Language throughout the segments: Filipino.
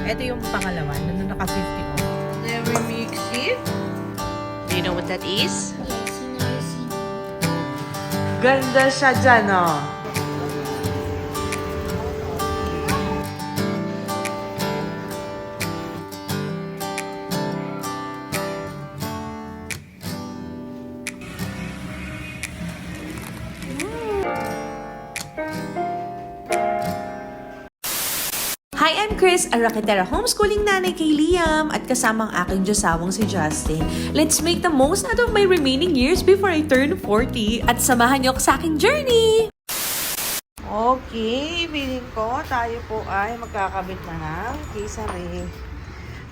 Ito yung pangalawa, na naka-50 off. Never mix it. Do you know what that is? Yes, you know, see. Ganda siya dyan, oh. Hi, I'm Chris, a Raketera homeschooling nanay kay Liam at kasamang aking Diyosawang si Justin. Let's make the most out of my remaining years before I turn 40 at samahan niyo ako sa aking journey! Okay, feeling ko tayo po ay magkakabit na ng kisame.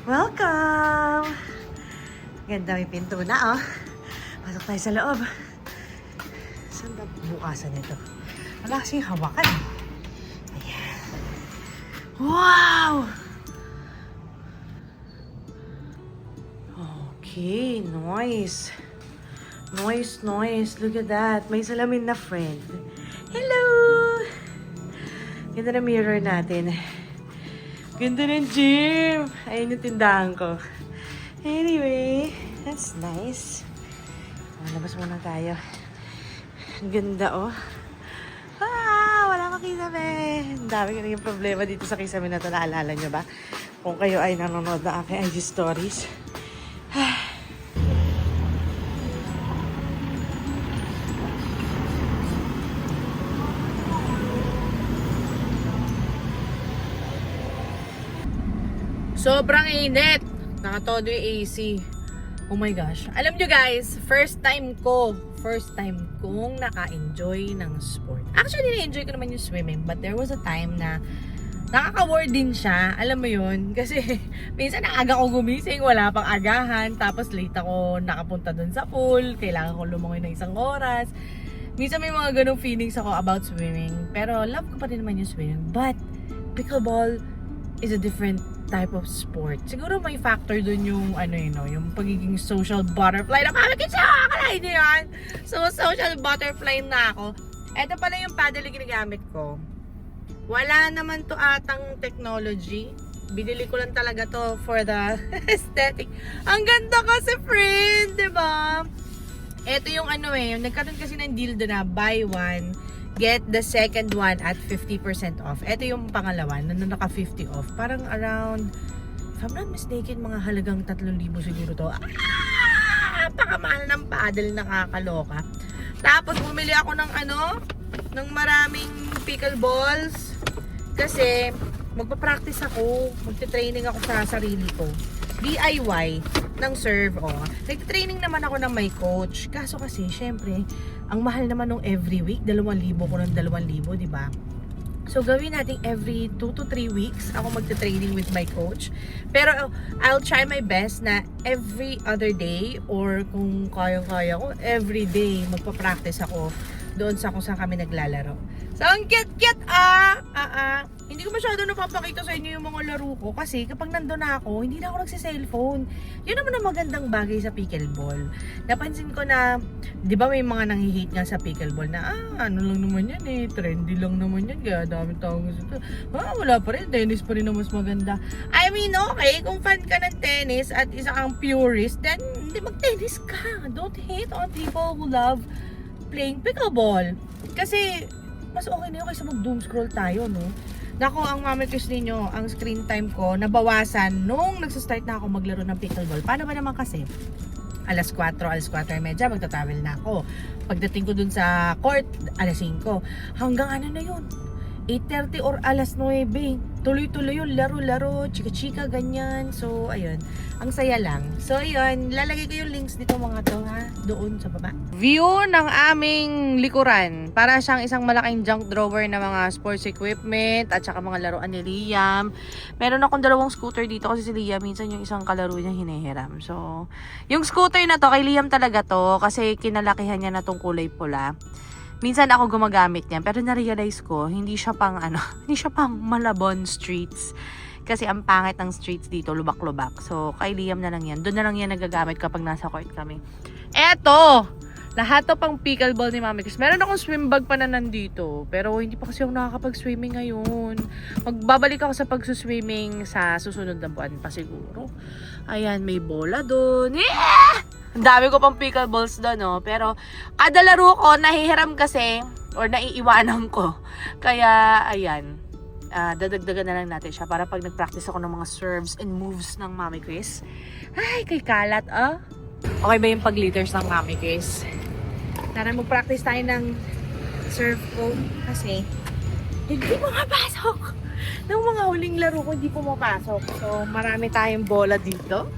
Welcome! Ganda, may pinto na, oh. Pasok tayo sa loob. Saan ba bukasan ito? Wala kasing hawakan. Ayan. Wow! Okay, nice. Nice. Look at that. May salamin na friend. Hello! Ganda na mirror natin. Ganda ng gym. Ayun yung tindahan ko. Anyway, that's nice. Labas muna tayo. Ang ganda, oh. Wala makisame. Ang dami ko naging problema dito sa kisame na ito. Naalala nyo ba? Kung kayo ay nanonood na aking IG stories. Sobrang init. Nakatodo yung AC. Oh my gosh. Alam nyo guys, first time kong naka-enjoy ng sport. Actually, na-enjoy ko naman yung swimming. But there was a time na nakaka-bored din siya. Alam mo yun? Kasi minsan aga ko gumising, wala pang agahan. Tapos late ako nakapunta dun sa pool. Kailangan ko lumangoy ng 1 oras. Minsan may mga ganong feelings ako about swimming. Pero love ko pa rin naman yung swimming. But pickleball is a different type of sport. Siguro may factor dun yung yung pagiging social butterfly na akalain niyo yan. So social butterfly na ako. Ito pala yung paddle na ginagamit ko. Wala naman to atang technology. Binili ko lang talaga to for the aesthetic. Ang ganda kasi friend, 'di ba? Ito yung yung nagkaroon kasi ng deal doon na buy one get the second one at 50% off. Ito yung pangalawa, na naka-50 off. Parang around, if I'm not mistaken, mga halagang 3,000 siguro to. Pakamahal ng paddle, nakakaloka. Tapos bumili ako ng ng maraming pickleballs. Kasi magpa-practice ako, magte-training ako sa sarili ko. DIY ng serve, Nagte-training naman ako ng may coach. Kaso kasi, syempre, ang mahal naman nung every week, 2,000 ko ng 2,000, di ba? So, gawin natin every 2 to 3 weeks ako magte-training with my coach. Pero, I'll try my best na every other day or kung kaya-kaya ko, every day magpa-practice ako doon sa kung saan kami naglalaro. So, ang cute-cute, Hindi ko masyado napapakita sa inyo yung mga laro ko kasi kapag nandun na ako, hindi na ako nagsi-cellphone. Yun naman ang magandang bagay sa pickleball. Napansin ko na, di ba may mga nanghi-hate nga sa pickleball na, ano lang naman yan trendy lang naman yan, kaya dami tao gusto. Wala pa rin, tennis pa rin na mas maganda. I mean, okay, kung fan ka ng tennis at isa kang purist, then hindi mag-tennis ka. Don't hate on people who love playing pickleball. Kasi, mas okay na yun kaysa mag-doom scroll tayo, no? Nako, ang mamitis ninyo, ang screen time ko, nabawasan nung nagsastart na ako maglaro ng pickleball. Paano ba naman kasi? Alas 4:30, magta-travel na ako. Pagdating ko dun sa court, alas 5. Hanggang na yun? 8:30 or alas 9. Tuloy-tuloy yun, laro-laro, chika-chika, ganyan. So, ayun. Ang saya lang. So, ayun. Lalagay ko yung links dito mga to, ha? Doon sa baba. View ng aming likuran. Para siyang isang malaking junk drawer na mga sports equipment at saka mga laruan ni Liam. Meron akong 2 scooter dito kasi si Liam, minsan yung isang kalaro niya hinihiram. So, yung scooter na to, kay Liam talaga to kasi kinalakihan niya na tong kulay pula. Minsan ako gumagamit niyan, pero na-realize ko, hindi siya pang Malabon streets. Kasi ang pangit ng streets dito, lubak-lubak. So, kay Liam na lang yan. Doon na lang yan nagagamit kapag nasa court kami. Eto! Lahat to pang pickleball ni Mami Chris. Meron akong swim bag pa na nandito. Pero hindi pa kasi ako nakakapag-swimming ngayon. Magbabalik ako sa pagsuswimming sa susunod na buwan pa siguro. Ayan, may bola doon. Yeah! Ang dami ko pang pickleballs doon, no? Pero kada laro ko, nahihiram kasi or naiiwanan ko. Kaya, ayan. Dadagdagan na lang natin siya para pag nag-practice ako ng mga serves and moves ng Mami Chris. Ay, kay kalat, ah. Okay ba yung pag-liters ng Mami Chris? Tara, mag-practice tayo ng serve ko kasi hindi pumapasok. Nung mga huling laro ko, hindi pumapasok. So, marami tayong bola dito.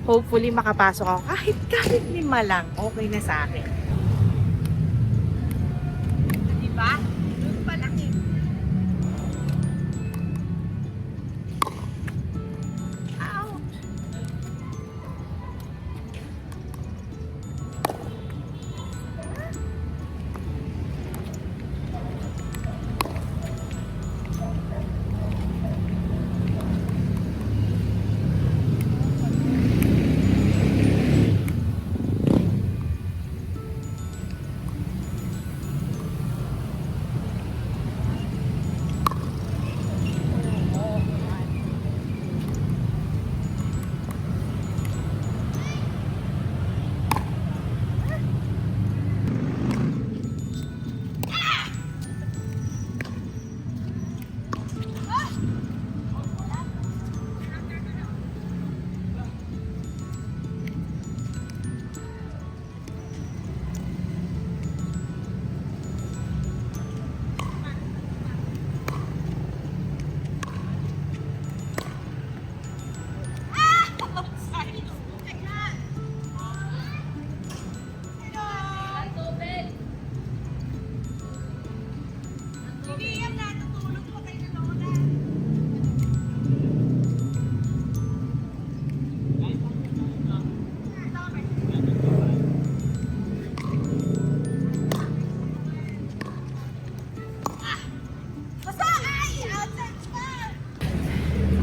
Hopefully, makapasok ako. Kahit 5 lang, okay na sa akin. Diba? Doon pa lang eh. Ouch!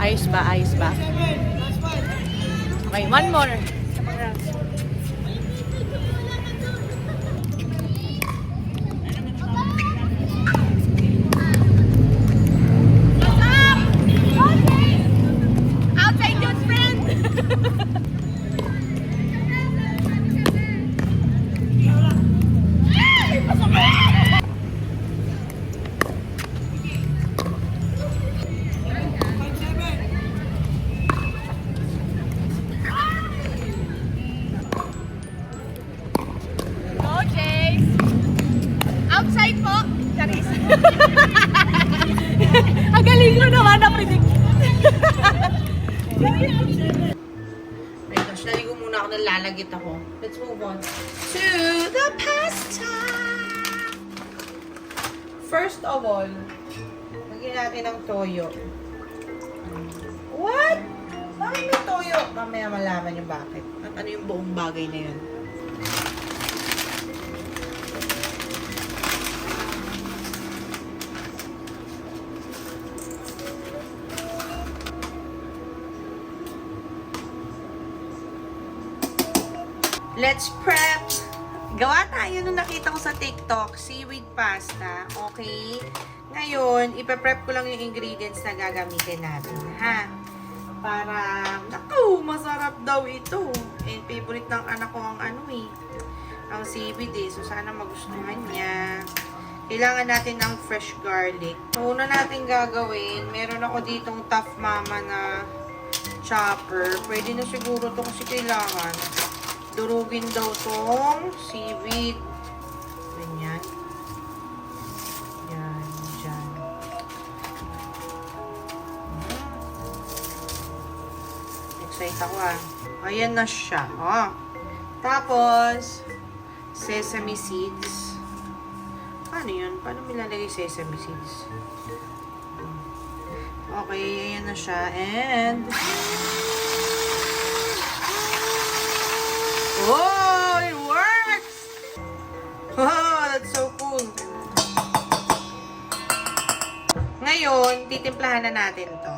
Ayos ba? Ayos ba? Okay, one more. Outside your friend! Go, Jace! Outside po! Charis! Ang galing ko naman na predict. My gosh, naligo muna ako, nalalagit ako. Let's move on to the pasta! First of all, lagyan natin ng toyo. What? Bakit may toyo? Mamaya malaman yung bakit. At ano yung buong bagay na yun. Let's prep! Gawa tayo nung nakita ko sa TikTok, seaweed pasta, okay? Ngayon, ipe-prep ko lang yung ingredients na gagamitin natin, ha? Para, naku, masarap daw ito. And favorite ng anak ko ang ang seaweed eh. So, sana magustuhan niya. Kailangan natin ng fresh garlic. So, una natin gagawin, meron ako ditong Tough Mama na chopper. Pwede na siguro ito kasi kailangan. Durugin daw tong seaweed. Ganyan. Yan, dyan. Excited ako ah. Ayan na siya. Oh. Tapos, sesame seeds. Paano yun? Paano nilalagay sesame seeds? Okay, ayan na siya. And, oh, it works! Oh, that's so cool. Ngayon, titimplahan na natin to.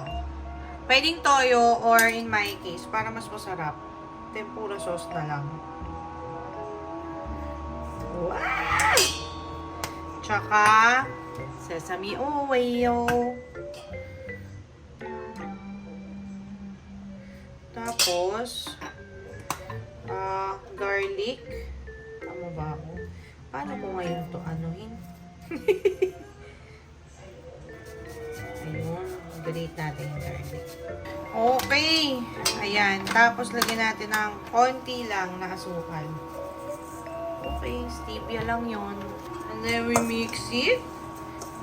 Pwedeng toyo or in my case, para mas masarap, tempura sauce na lang. Wow! Tsaka, sesame oil. Tapos, garlic. Tama ba ako? Paano ko ngayon to anuhin? Ayun, grate natin yung garlic. Okay. Ayan. Tapos, lagyan natin ng konti lang na asukal. Okay, stevia lang yon. And then we mix it.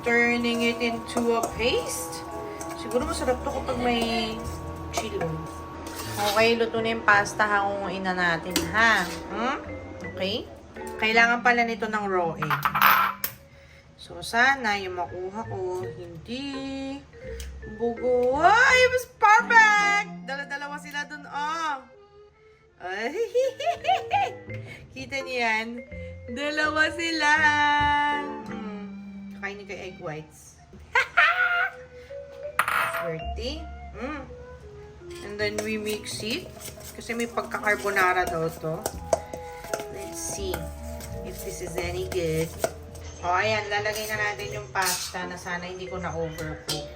Turning it into a paste. Siguro masarap to kapag may chilo. Okay, luto na yung pasta. Hangunguin na natin, ha? Okay? Kailangan pala nito ng raw egg. So, sana yung makuha ko, hindi bugo. Ay, it was perfect! Dala-dalawa sila dun, oh. Ay, kita niyo yan? Dalawa sila. Kainin ko egg whites. Swerte. And then we mix it. Kasi may pagka-carbonara daw to. Let's see if this is any good. O, ayan. Lalagay na natin yung pasta na sana hindi ko na-overcook.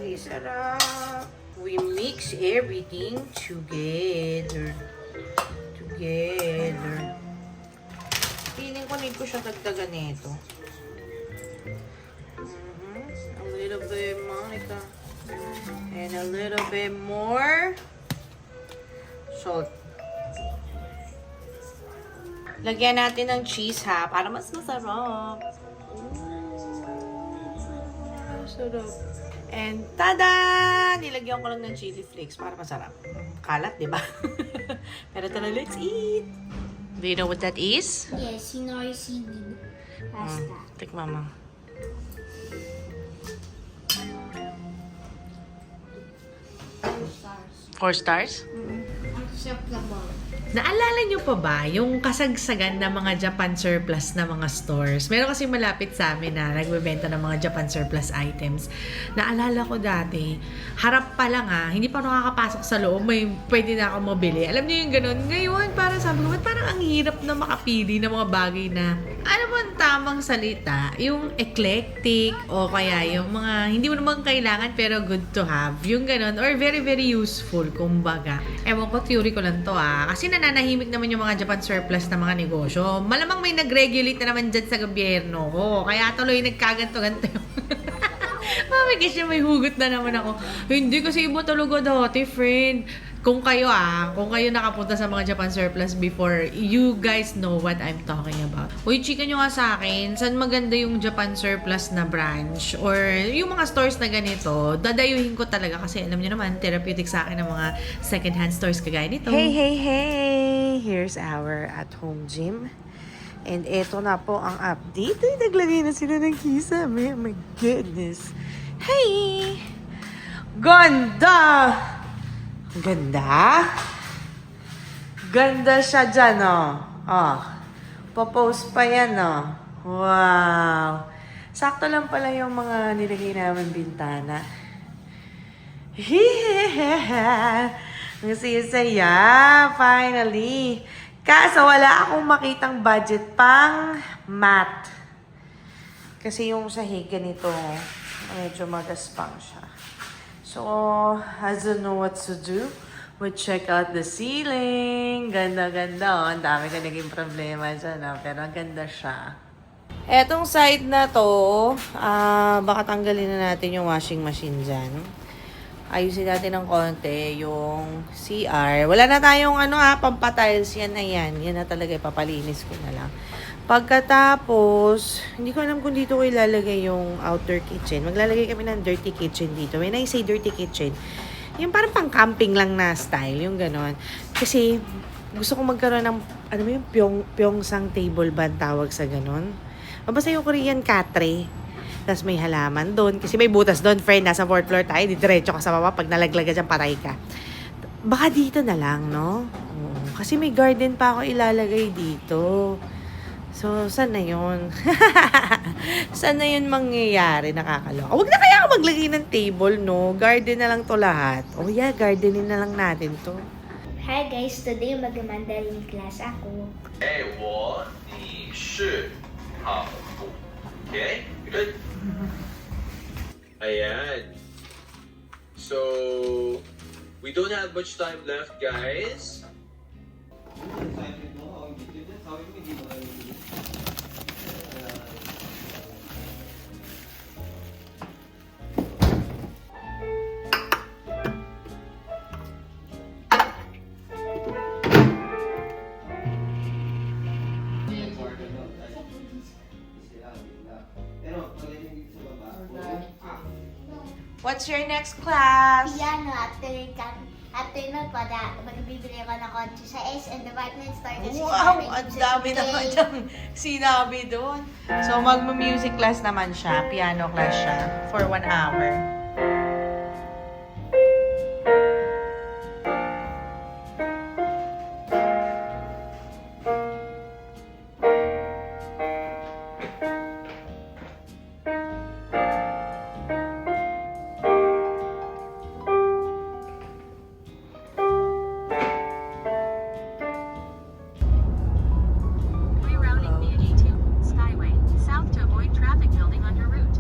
Ay, sarap. We mix everything together. Feeling ko need ko siya dagdagan nito. A little bit, Monica. And a little bit more salt. Lagyan natin ng cheese, ha, para mas masarap. Sarap. And tada! Nilagyan ko lang ng chili flakes para masarap. Kalat, di ba? Pero tara, let's eat! Do you know what that is? Yes, Sinoy seaweed pasta. Tikman mo. 4 stars? Acceptable. Naalala nyo pa ba yung kasagsagan ng mga Japan surplus na mga stores? Meron kasi malapit sa amin na nagbebenta ng mga Japan surplus items. Naalala ko dati, harap pa lang hindi pa nakakapasok sa loob, may pwede na ako mabili. Alam niyo yung ganun? Ngayon, parang sabi ko, parang ang hirap na makapili ng mga bagay na, ano ba ang tamang salita? Yung eclectic o kaya yung mga hindi mo naman kailangan pero good to have. Yung ganun, or very, very useful, kumbaga. Ewan ko, theory ko lang to kasi nananahimik naman yung mga Japan surplus na mga negosyo. Malamang may nag-regulate na naman dyan sa gobyerno ko. Kaya tuloy nagkaganto-ganto yung... Mami, kasi may hugot na naman ako. Hindi kasi iba talaga dati, friend. Kung kayo kung kayo nakapunta sa mga Japan surplus before, you guys know what I'm talking about. Uy, chika nyo nga sa akin, saan maganda yung Japan surplus na branch or yung mga stores na ganito, dadayuhin ko talaga kasi alam nyo naman, therapeutic sa akin ng mga second-hand stores kagaya nito. Hey! Here's our at-home gym. And eto na po ang update. Ay, naglagay na sila ng kisame. Oh my goodness. Hey! Ganda! Ganda? Ganda siya dyan, Popost pa yan, Wow! Sakto lang pala yung mga nilagay namin bintana. Ang saya, finally! Kaso wala akong makitang budget pang mat. Kasi yung sahig ganito, medyo magaspang siya. So, I don't know what to do. We check out the ceiling. Ganda-ganda. Ang dami ka naging problema dyan. Pero ang ganda siya. Etong side na to, baka tanggalin na natin yung washing machine dyan. Ayusin natin ng konti yung CR. Wala na tayong pampatiles. Yan na yan. Yan na talaga. Papalinis ko na lang. Pagkatapos, hindi ko alam kung dito ko ilalagay yung outer kitchen. Maglalagay kami ng dirty kitchen dito. When I say dirty kitchen, yung parang pang-camping lang na style, yung ganon. Kasi, gusto ko magkaroon ng, yung pyongsang table ba tawag sa ganon? Basta yung Korean katre. Tapos may halaman doon. Kasi may butas doon, friend. Nasa 4th floor tayo. Diretso ka sa baba. Pag nalaglag ka dyan, patay ka. Baka dito na lang, no? Kasi may garden pa ako ilalagay dito. So, saan na yun? Saan na yun mangyayari? Nakakaloka. Huwag na kaya ako maglagay ng table, no? Garden na lang to lahat. Oh yeah, gardenin na lang natin to. Hi guys, today mag-Mandarin class ako. Hey, 我，你是好不 Okay, good. Ayan. So, we don't have much time left, guys. What's your next class? Piano, after nun, magbibili ako ng kotse sa SM Department Store. Kasi Wow! sinabi Ang ko sa dami PK. naman siyang sinabi doon. So, magma-music class naman siya. Piano class siya. For 1 hour. Rerouting via G2 Skyway south to avoid traffic building on your route.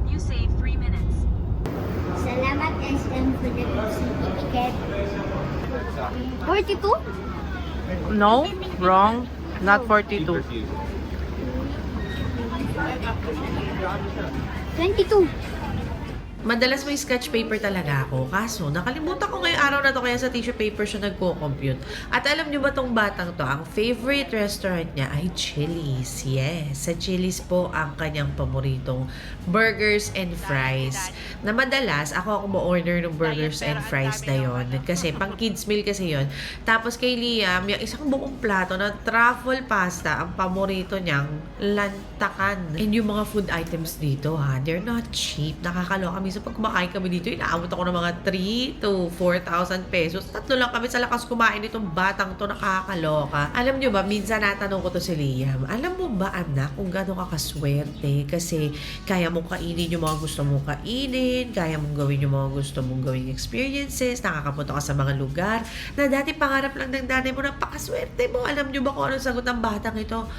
You save 3 minutes. Salamat SM for the certificate. 42? No, wrong. Not 42. 22. Madalas may sketch paper talaga ako. Kaso, nakalimutan ko ngayong araw na to kaya sa tissue paper siya nagko-compute. At alam nyo ba tong batang to, ang favorite restaurant niya ay Chili's. Yes, sa Chili's po ang kanyang paboritong burgers and fries. Na madalas, ako mo-order ng burgers and fries na yon. Kasi pang kids meal kasi yon. Tapos kay Liam, yung isang buong plato na truffle pasta, ang paborito niyang lantakan. And yung mga food items dito ha, they're not cheap. Nakakaloka. Minsan pag kumakain kami dito, inaabot ako ng mga 3 to 4,000 pesos. Tatlo lang kami sa lakas kumain nitong batang to, nakakaloka. Alam nyo ba, minsan natanong ko to si Liam, alam mo ba anak kung gano'n ka kaswerte? Kasi kaya mong kainin yung mga gusto mong kainin, kaya mong gawin yung mga gusto mong gawing experiences, nakakapunta ka sa mga lugar na dati pangarap lang ng nanay mo, napakaswerte mo. Alam nyo ba kung anong sagot ng batang ito?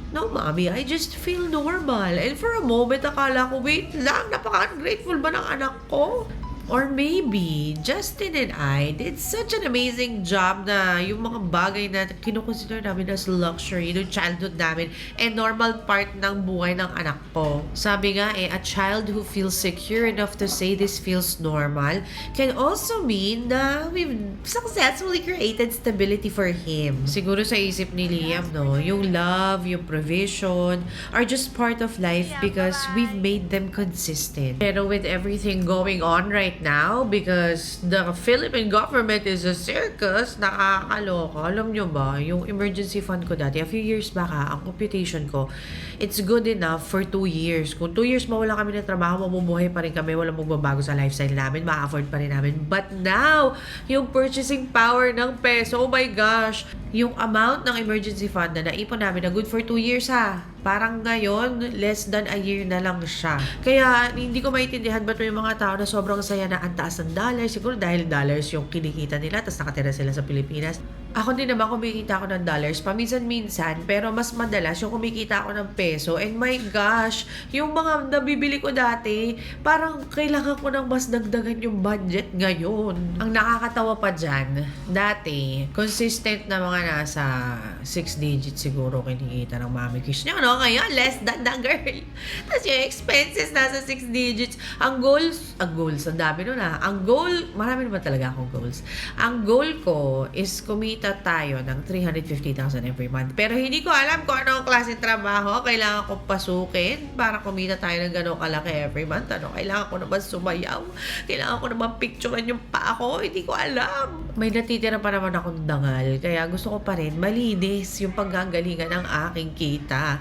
No, mommy, I just feel normal. And for a moment, akala ko, wait lang, napaka-ungrateful ba ng anak ko? Or maybe, Justin and I did such an amazing job na yung mga bagay na kinukonsider namin as luxury noong childhood namin and normal part ng buhay ng anak ko. Sabi nga a child who feels secure enough to say this feels normal can also mean na we've successfully created stability for him. Siguro sa isip ni Liam, no, yung love, yung provision are just part of life because we've made them consistent. Pero with everything going on right now, because the Philippine government is a circus, nakakaloka. Alam nyo ba, yung emergency fund ko dati, a few years back ang computation ko, it's good enough for 2 years. Kung 2 years mawala kami ng trabaho, mabubuhay pa rin kami, walang magbabago sa lifestyle namin, ma-afford pa rin namin. But now, yung purchasing power ng peso, oh my gosh, yung amount ng emergency fund na naipon namin na good for 2 years ha. Parang ngayon, less than a year na lang siya. Kaya, hindi ko maintindihan ba't may mga tao na sobrang saya na ang taas ng dollars. Siguro dahil dollars yung kinikita nila, tapos nakatira sila sa Pilipinas. Ako din naman kumikita ako ng dollars, paminsan-minsan, pero mas madalas yung kumikita ako ng peso. And my gosh, yung mga nabibili ko dati, parang kailangan ko nang mas dagdagan yung budget ngayon. Ang nakakatawa pa dyan, dati, consistent na mga nasa 6 digits siguro kinikita ng Mami Kish niya, no? Ngayon, less than the girl. Tapos yung expenses nasa 6 digits. Ang goals, ang dami nun ha. Ang goal, marami naman talaga akong goals. Ang goal ko is kumita tayo ng 350,000 every month. Pero hindi ko alam kung anong klase trabaho kailangan kong pasukin para kumita tayo ng gano'ng kalaki every month. Ano, kailangan ko naman sumayaw. Kailangan ko naman picturean yung pa ako. Hindi ko alam. May natitira pa naman akong dangal. Kaya gusto ko pa rin malinis yung paggagalingan ng aking kita.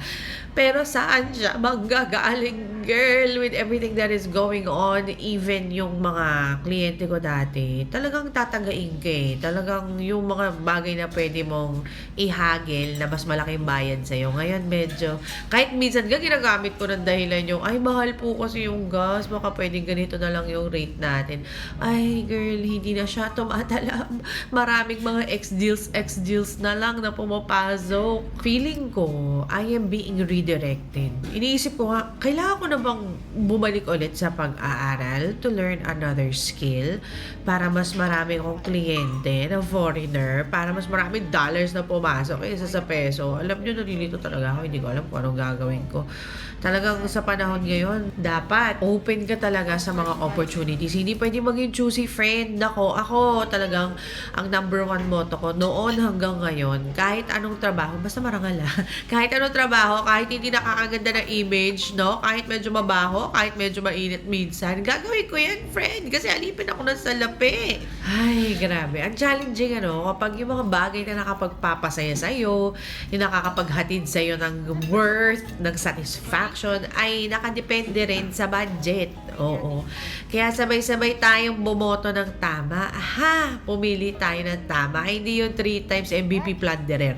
Pero saan siya manggagaling, girl, with everything that is going on? Even yung mga kliyente ko dati, talagang tatagain ka eh. Talagang yung mga bagay na pwede mong ihagil na mas malaking bayad sa'yo. Ngayon, medyo, kahit minsan ginagamit ko ng dahilan yung, ay, mahal po kasi yung gas, baka pwedeng ganito na lang yung rate natin. Ay, girl, hindi na siya tumatalab. Maraming mga ex-deals na lang na pumapasok. Feeling ko, I am being redirected. Iniisip ko nga, kailangan ko na bang bumalik ulit sa pag-aaral to learn another skill para mas marami akong kliyente na foreigner, para mas maraming dollars na pumasok kaysa sa peso. Alam nyo, nalilito talaga ako. Hindi ko alam kung anong gagawin ko. Talagang sa panahon ngayon, dapat open ka talaga sa mga opportunities. Hindi pwede maging choosy friend. Ako talagang ang number one motto ko noon hanggang ngayon, kahit anong trabaho, basta marangal kahit anong trabaho, kahit hindi nakakaganda ng image, no? Kahit medyo mabaho, kahit medyo mainit minsan, gagawin ko yan, friend. Kasi alipin ako ng salapi. Ay, grabe. Ang challenging, kapag yung mga bagay na nakapagpapasaya sa'yo, yung nakakapaghatid sa'yo ng worth, ng satisfaction, ay nakadepende rin sa budget. Oo. Kaya sabay-sabay tayong bumoto ng tama. Pumili tayo ng tama. Hindi yung 3 times MVP plunderer.